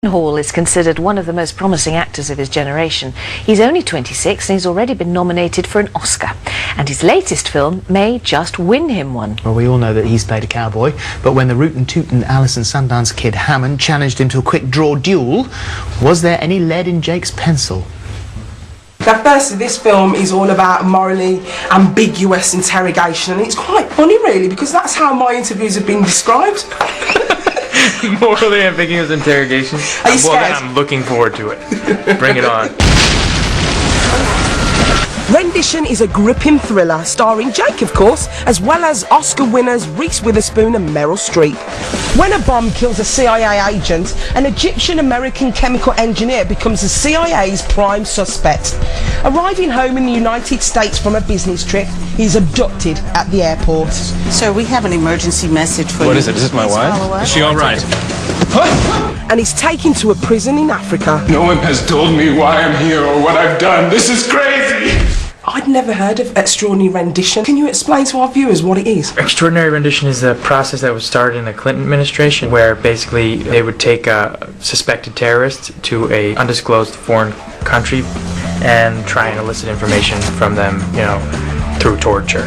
Gyllenhaal is considered one of the most promising actors of his generation. He's only 26 and he's already been nominated for an Oscar. And his latest film may just win him one. Well, we all know that he's played a cowboy, but when the rootin' tootin' Alice and Sundance Kid Hammond challenged him to a quick draw duel, was there any lead in Jake's pencil? Now, firstly, this film is all about morally ambiguous interrogation, and it's quite funny, really, because that's how my interviews have been described. Morally ambiguous interrogation? Are you scared? Well, then I'm looking forward to it. Bring it on. Rendition is a gripping thriller starring Jake, of course, as well as Oscar winners Reese Witherspoon and Meryl Streep. When a bomb kills a CIA agent, an Egyptian-American chemical engineer becomes the CIA's prime suspect. Arriving home in the United States from a business trip, he's abducted at the airport. Sir, we have an emergency message for you. What is it? Is this my wife? Is she all right? And he's taken to a prison in Africa. No one has told me why I'm here or what I've done. This is crazy! I'd never heard of extraordinary rendition. Can you explain to our viewers what it is? Extraordinary rendition is a process that was started in the Clinton administration where basically they would take a suspected terrorist to a undisclosed foreign country and try and elicit information from them, through torture.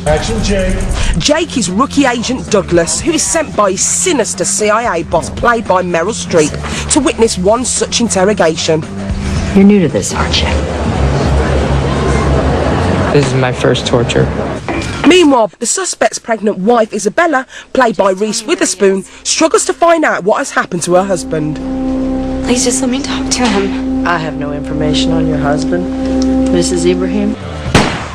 Action, Jake. Jake is rookie agent Douglas, who is sent by his sinister CIA boss, played by Meryl Streep, to witness one such interrogation. You're new to this, aren't you? This is my first torture. Meanwhile, the suspect's pregnant wife, Isabella, played by Reese Witherspoon, struggles to find out what has happened to her husband. Please just let me talk to him. I have no information on your husband, Mrs. Ibrahim.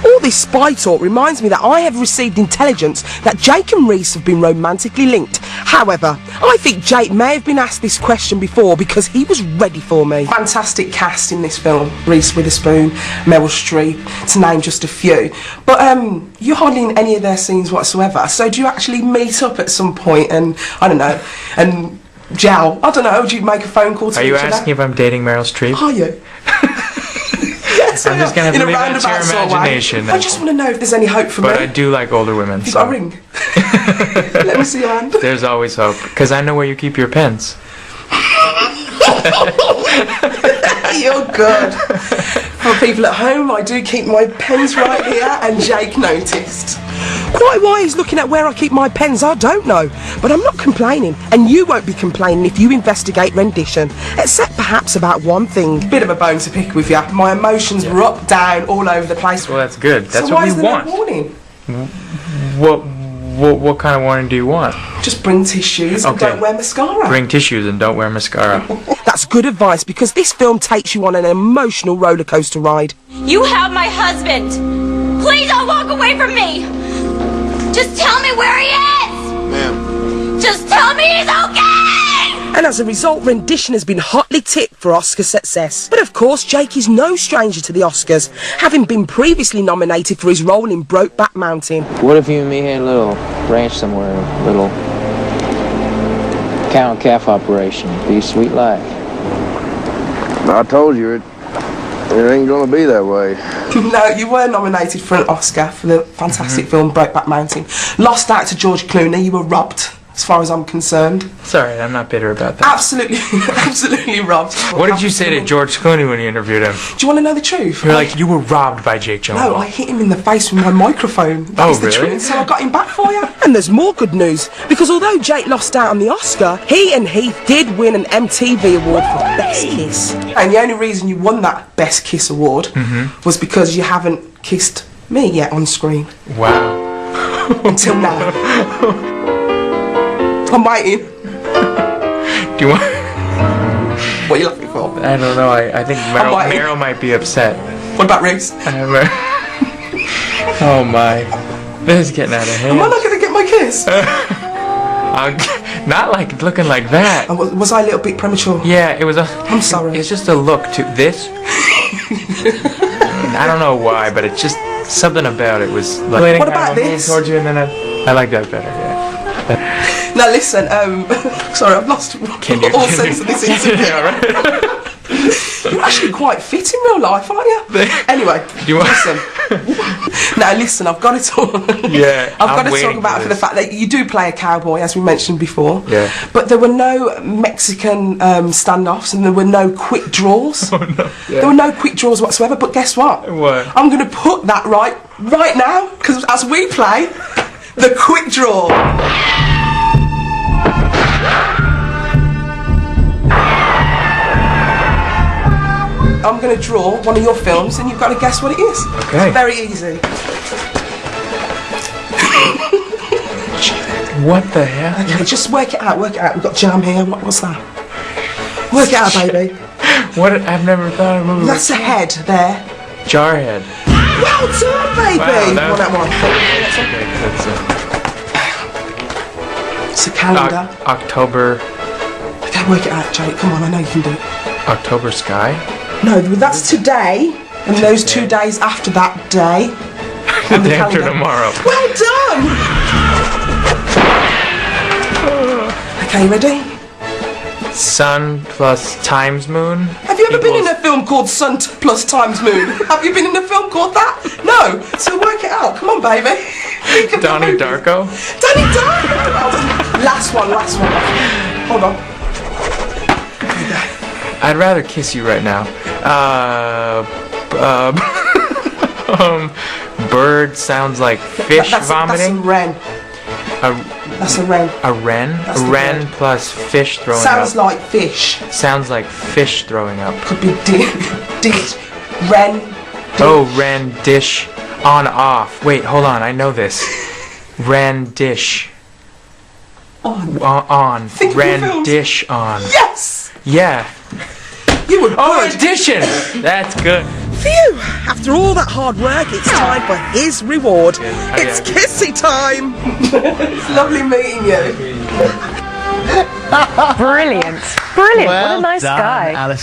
All this spy talk reminds me that I have received intelligence that Jake and Reese have been romantically linked. However, I think Jake may have been asked this question before because he was ready for me. Fantastic cast in this film. Reese Witherspoon, Meryl Streep, to name just a few. But you're hardly in any of their scenes whatsoever. So do you actually meet up at some point and, I don't know, and gel? I don't know, do you make a phone call to each other? Are you asking if I'm dating Meryl Streep? Are you? Yes, I'm just going to have to leave that to your sort of imagination. I just want to know if there's any hope for me. But I do like older women. You've got a ring? Let me see your hand. There's always hope, because I know where you keep your pens. You're good. For people at home, I do keep my pens right here, and Jake noticed. Quite why he's looking at where I keep my pens, I don't know. But I'm not complaining, and you won't be complaining if you investigate rendition, except perhaps about one thing. Bit of a bone to pick with you. My emotions were up, down, all over the place. Well, that's good. That's so what why we is want. there no warning? What kind of warning do you want? Just bring tissues and don't wear mascara. Bring tissues and don't wear mascara. That's good advice, because this film takes you on an emotional roller coaster ride. You have my husband. Please don't walk away from me. Just tell me where he is. Ma'am. Just tell me he's okay. And as a result, rendition has been hotly tipped for Oscar success. But of course, Jake is no stranger to the Oscars, having been previously nominated for his role in Brokeback Mountain. What if you and me had a little ranch somewhere, a little cow and calf operation? It'd be a sweet life. I told you, it ain't gonna be that way. No, you were nominated for an Oscar for the fantastic film Brokeback Mountain. Lost out to George Clooney. You were robbed, as far as I'm concerned. Sorry, I'm not bitter about that. Absolutely, absolutely robbed. What did you say to George Clooney when you interviewed him? Do you want to know the truth? You're like, you were robbed by Jake Gyllenhaal. No, I hit him in the face with my microphone. That's the really? truth, so I got him back for you. And there's more good news, because although Jake lost out on the Oscar, he and Heath did win an MTV award for Best Kiss. And the only reason you won that Best Kiss award was because you haven't kissed me yet on screen. Wow. Until now. I'm waiting. Do you want... What are you laughing for? I don't know. I think Meryl might be upset. What about Reese? Oh my. This is getting out of hand. Am I not going to get my kiss? Not like looking like that. Was I a little bit premature? Yeah, it was a... I'm sorry. It's just a look to this. I don't know why, but it's just something about it was like... What about this? Towards you, and then I like that better, yeah. Now listen, sorry, I've lost all sense of this interview. Yeah, right? You're actually quite fit in real life, aren't you? Anyway, listen. Now listen, I've got to talk. Yeah, I've got to talk about it for the fact that you do play a cowboy, as we mentioned before. Yeah. But there were no Mexican standoffs, and there were no quick draws. Oh, no. Yeah. There were no quick draws whatsoever. But guess what? What? I'm going to put that right now, because as we play the quick draw. I'm going to draw one of your films, and you've got to guess what it is. Okay. It's very easy. What the hell? Okay, just work it out. We've got jam here. What's that? Work it out, baby. What? I've never thought of moving. That's a head there. Jarhead. Well done, baby. Wow, that one. It's a calendar. October. Okay, work it out, Jake. Come on, I know you can do it. October sky. No, that's today, and those 2 days after that day. The day after tomorrow. Well done! Okay, ready? Sun plus times moon. Have you ever been in a film called Sun plus times moon? Have you been in a film called that? No. So work it out. Come on, baby. Donnie Darko. Donnie Darko! Last one. Hold on. I'd rather kiss you right now. Bird sounds like fish vomiting. That's a wren. A wren? That's A the wren bird. plus fish throwing Sounds up. like fish. Sounds like fish throwing up. Could be dish. Wren. Oh, wren dish on off. Wait, hold on. I know this. Wren dish. On. Think of Wren your films. dish on. Yes! Yeah. You were Oh, good. addition! That's good. Phew! After all that hard work, it's time for his reward. Yeah. It's kissy time! It's lovely meeting you. Brilliant. Brilliant. Well what a nice done, guy. Alison.